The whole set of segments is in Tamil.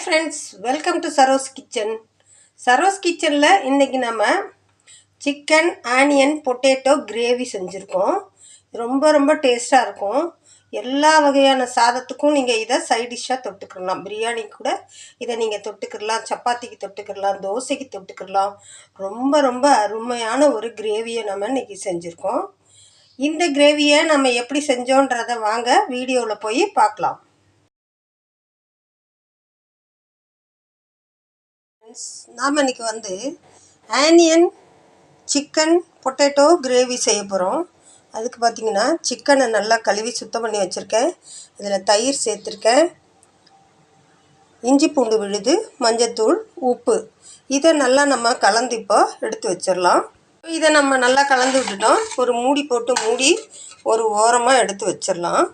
Friends, welcome to Saro's kitchen. Saro's கிச்சனில் இன்றைக்கி நம்ம சிக்கன் ஆனியன் பொட்டேட்டோ கிரேவி செஞ்சுருக்கோம். ரொம்ப ரொம்ப டேஸ்ட்டாக இருக்கும். எல்லா வகையான சாதத்துக்கும் நீங்கள் இதை சைட் டிஷ்ஷாக தொட்டுக்கிடலாம். பிரியாணி கூட இதை நீங்கள் தொட்டுக்கிடலாம், சப்பாத்திக்கு தொட்டுக்கிடலாம், தோசைக்கு தொட்டுக்கிடலாம். ரொம்ப ரொம்ப அருமையான ஒரு கிரேவியை நம்ம இன்றைக்கி செஞ்சுருக்கோம். இந்த கிரேவியை நம்ம எப்படி செஞ்சோன்றதை வாங்க வீடியோவில் போய் பார்க்கலாம். நாம் இன்றைக்கி ஆனியன் சிக்கன் பொட்டேட்டோ கிரேவி செய்ய போகிறோம். அதுக்கு பார்த்திங்கன்னா சிக்கனை நல்லா கழுவி சுத்தம் பண்ணி வச்சுருக்கேன். இதில் தயிர் சேர்த்துருக்கேன், இஞ்சி பூண்டு விழுது, மஞ்சத்தூள், உப்பு. இதை நல்லா நம்ம கலந்து இப்போ எடுத்து வச்சிடலாம். இதை நம்ம நல்லா கலந்து விட்டுட்டோம். ஒரு மூடி போட்டு மூடி ஒரு ஓரமாக எடுத்து வச்சிடலாம்.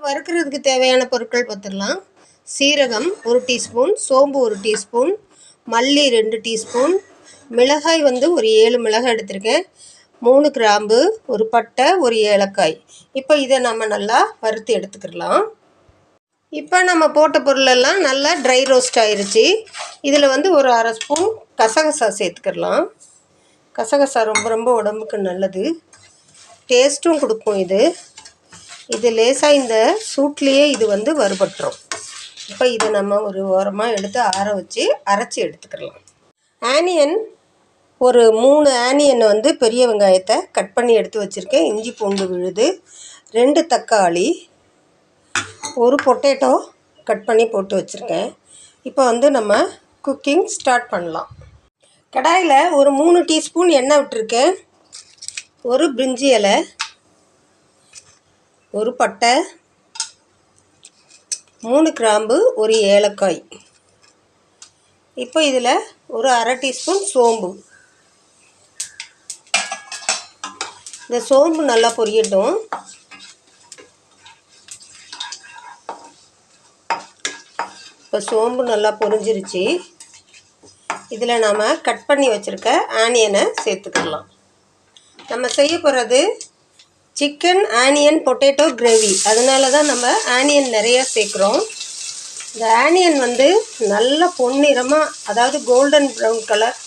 வறுக்கிறதுக்கு தேவையான பொருட்கள் பார்த்துடலாம். சீரகம் 1 டீஸ்பூன், சோம்பு 1 டீஸ்பூன், மல்லி 2 டீஸ்பூன், மிளகாய் ஒரு 7 மிளகாய் எடுத்திருக்கேன், 3 கிராம்பு, ஒரு பட்டை, ஒரு ஏலக்காய். இப்போ இதை நம்ம நல்லா வறுத்து எடுத்துக்கிடலாம். இப்போ நம்ம போட்ட பொருளெல்லாம் நல்லா ட்ரை ரோஸ்ட் ஆயிடுச்சு. இதில் ஒரு அரை ஸ்பூன் கசகசா சேர்த்துக்கிடலாம். கசகசா ரொம்ப ரொம்ப உடம்புக்கு நல்லது, டேஸ்ட்டும் கொடுக்கும். இது லேசாக இந்த சூட்லேயே இது வறுபட்டுரும். இப்போ இதை நம்ம ஒரு ஓரமாக எடுத்து ஆற வச்சு அரைச்சி எடுத்துக்கலாம். ஆனியன் ஒரு 3 ஆனியன் பெரிய வெங்காயத்தை கட் பண்ணி எடுத்து வச்சுருக்கேன். இஞ்சி பூண்டு விழுது, 2 தக்காளி, ஒரு பொட்டேட்டோ கட் பண்ணி போட்டு வச்சுருக்கேன். இப்போ நம்ம குக்கிங் ஸ்டார்ட் பண்ணலாம். கடாயில் ஒரு 3 டீஸ்பூன் எண்ணெய் விட்டுருக்கேன். ஒரு பிரிஞ்சி இலை, ஒரு பட்டை, 3 கிராம்பு, ஒரு ஏலக்காய். இப்போ இதில் ஒரு அரை டீஸ்பூன் சோம்பு. இந்த சோம்பு நல்லா பொரியட்டும். இப்போ சோம்பு நல்லா பொரிஞ்சிருச்சு. இதில் நாம் கட் பண்ணி வச்சுருக்க ஆனியனை சேர்த்துக்கலாம். நம்ம செய்ய போகிறது சிக்கன் ஆனியன் பொட்டேட்டோ கிரேவி. அதனால தான் நம்ம ஆனியன் நிறையா சேர்க்குறோம். இந்த ஆனியன் நல்ல பொன்னிறமாக, அதாவது கோல்டன் ப்ரௌன் கலர்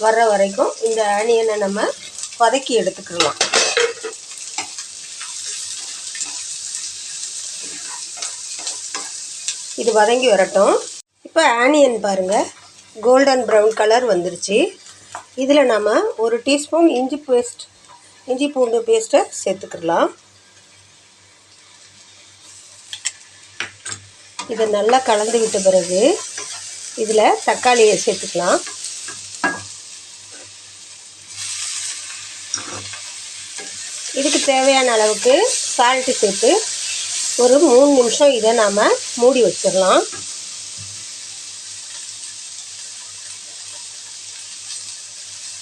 வர்ற வரைக்கும் இந்த ஆனியனை நம்ம வதக்கி எடுத்துக்கலாம். இது வதங்கி வரட்டும். இப்போ ஆனியன் பாருங்கள், கோல்டன் ப்ரௌன் கலர் வந்துருச்சு. இதில் நம்ம 1 டீஸ்பூன் இஞ்சி பூண்டு பேஸ்ட்டை சேர்த்துக்கலாம். இதை நல்லா கலந்து விட்ட பிறகு இதில் தக்காளியை சேர்த்துக்கலாம். இதுக்கு தேவையான அளவுக்கு சால்ட்டு சேர்த்து ஒரு 3 நிமிஷம் இதை நாம் மூடி வச்சிடலாம்.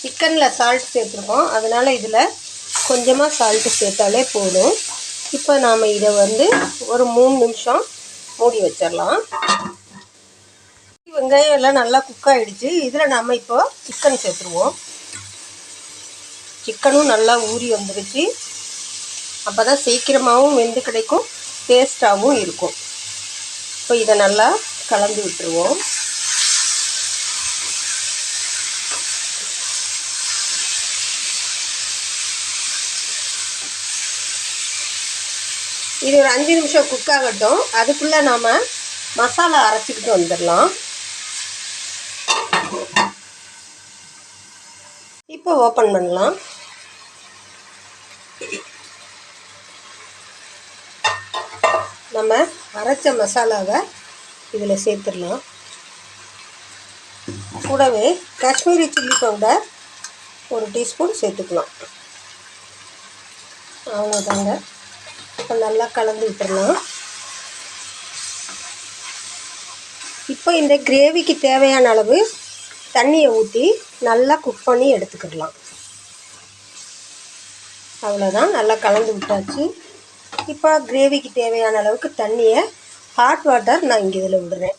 சிக்கனில் சால்ட் சேர்த்துருக்கோம், அதனால் இதில் கொஞ்சமாக சால்ட்டு சேர்த்தாலே போதும். இப்போ நாம் இதை ஒரு 3 நிமிஷம் மூடி வச்சிடலாம். வெங்காயம் எல்லாம் நல்லா குக் ஆகிடுச்சு. இதில் நாம் இப்போ சிக்கன் சேர்த்துருவோம். சிக்கனும் நல்லா ஊறி வந்துடுச்சு. அப்போ தான் சீக்கிரமாகவும் வெந்து கிடைக்கும், டேஸ்ட்டாகவும் இருக்கும். இப்போ இதை நல்லா கலந்து விட்டுருவோம். இது ஒரு 5 நிமிஷம் குக் ஆகட்டும். அதுக்குள்ளே நாம் மசாலா அரைச்சிக்கிட்டு வந்துடலாம். இப்போ ஓப்பன் பண்ணலாம். நம்ம அரைச்ச மசாலாவை இதில் சேர்த்துடலாம். கூடவே காஷ்மீரி சில்லி பவுடர் 1 டீஸ்பூன் சேர்த்துக்கலாம். அவ்வளோதாங்க. இப்போ நல்லா கலந்து விட்டுடலாம். இப்போ இந்த கிரேவிக்கு தேவையான அளவு தண்ணியை ஊற்றி நல்லா குக் பண்ணி எடுத்துக்கிடலாம். அவ்வளோதான், நல்லா கலந்து விட்டாச்சு. இப்போ கிரேவிக்கு தேவையான அளவுக்கு தண்ணியை, ஹாட் வாட்டர் நான் இங்கே இதில் விடுறேன்.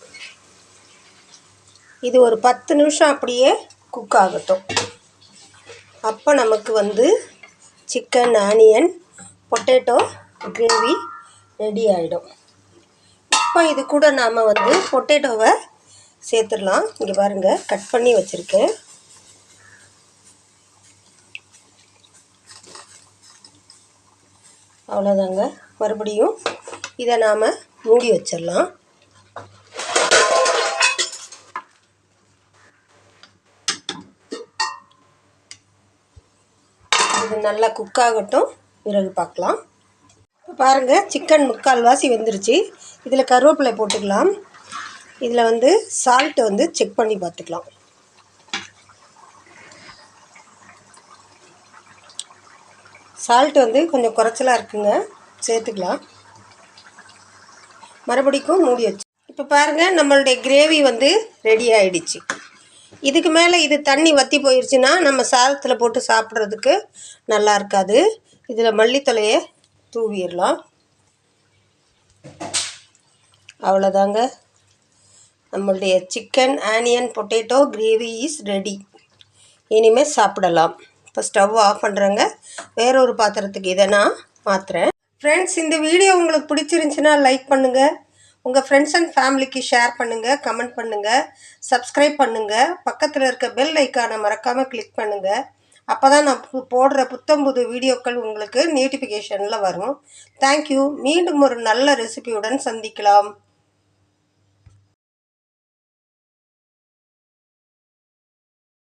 இது ஒரு 10 நிமிஷம் அப்படியே குக் ஆகட்டும். அப்போ நமக்கு chicken onion potato gravy ready ஆகிடும். இப்போ இது கூட நாம் பொட்டேட்டோவை சேர்த்துடலாம். இங்கே பாருங்கள், கட் பண்ணி வச்சுருக்கேன். அவ்வளோதாங்க. மறுபடியும் இதை நாம் மூடி வச்சிடலாம். இது நல்லா குக் ஆகட்டும், பிறகு பார்க்கலாம். இப்போ பாருங்கள், சிக்கன் முக்கால்வாசி வெந்துருச்சு. இதில் கருவேப்பிலை போட்டுக்கலாம். இதில் சால்ட்டு செக் பண்ணி பார்த்துக்கலாம். சால்ட்டு கொஞ்சம் குறைச்சலாக இருக்குங்க, சேர்த்துக்கலாம். மறுபடிக்கும் மூடி வச்சு. இப்போ பாருங்கள், நம்மளுடைய கிரேவி ரெடி ஆகிடுச்சு. இதுக்கு மேலே இது தண்ணி வற்றி போயிடுச்சுன்னா நம்ம சாதத்தில் போட்டு சாப்பிட்றதுக்கு நல்லா இருக்காது. இதில் மல்லித்தழையை தூவிடலாம். அவ்வளோதாங்க, நம்மளுடைய chicken onion potato gravy is ready. இனிமேல் சாப்பிடலாம். இப்போ ஸ்டவ் ஆஃப் பண்ணுறேங்க. வேறொரு பாத்திரத்துக்கு இதை நான் மாற்றுறேன். ஃப்ரெண்ட்ஸ், இந்த வீடியோ உங்களுக்கு பிடிச்சிருந்துச்சின்னா லைக் பண்ணுங்கள், உங்கள் ஃப்ரெண்ட்ஸ் அண்ட் ஃபேமிலிக்கு ஷேர் பண்ணுங்கள், கமெண்ட் பண்ணுங்கள், சப்ஸ்கிரைப் பண்ணுங்கள். பக்கத்தில் இருக்க பெல் ஐக்கானை மறக்காமல் கிளிக் பண்ணுங்கள். அப்போ தான் நான் போடுற புத்தம்புது வீடியோக்கள் உங்களுக்கு நோட்டிஃபிகேஷனில் வரும். தேங்க்யூ. மீண்டும் ஒரு நல்ல ரெசிபியுடன் சந்திக்கலாம்.